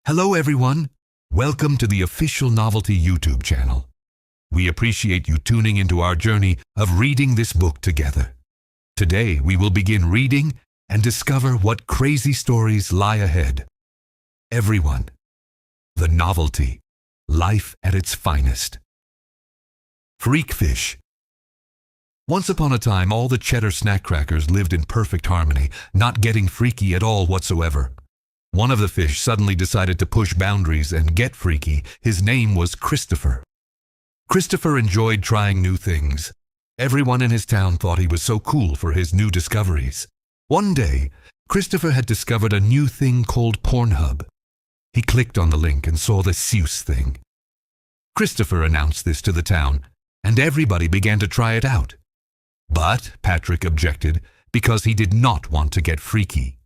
Hello everyone! Welcome to the official Novelty YouTube channel. We appreciate you tuning into our journey of reading this book together. Today we will begin reading and discover what crazy stories lie ahead. Everyone, the Novelty, life at its finest. Freakfish. Once upon a time, all the Cheddar snack crackers lived in perfect harmony, not getting freaky at all whatsoever. One of the fish suddenly decided to push boundaries and get freaky. His name was Christopher. Christopher enjoyed trying new things. Everyone in his town thought he was so cool for his new discoveries. One day, Christopher had discovered a new thing called Pornhub. He clicked on the link and saw the Seuss thing. Christopher announced this to the town, and everybody began to try it out. But Patrick objected because he did not want to get freaky.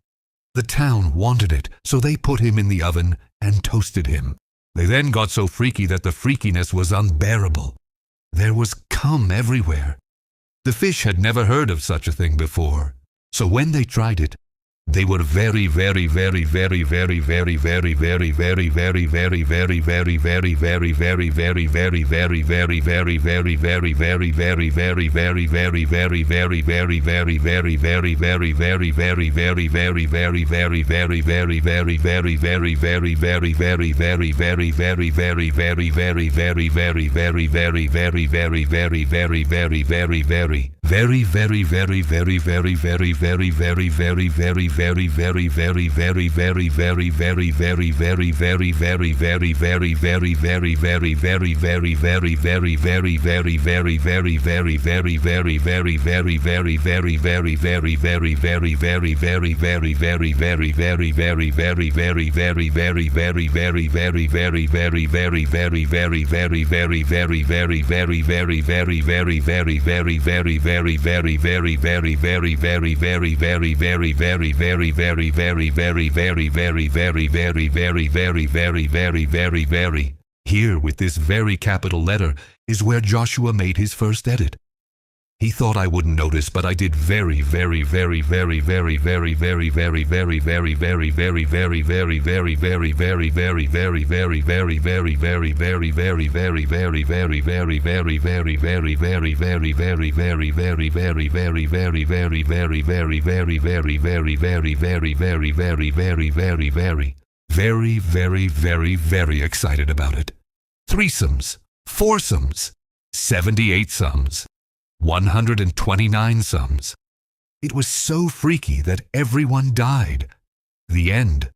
The town wanted it, so they put him in the oven and toasted him. They then got so freaky that the freakiness was unbearable. There was cum everywhere. The fish had never heard of such a thing before, so when they tried it, they were very Here, with this very capital letter, is where Joshua made his first edit. He thought I wouldn't notice, but I did very excited about it. Threesomes, foursomes, 78 sums, 129 sums. It was so freaky that everyone died. The end.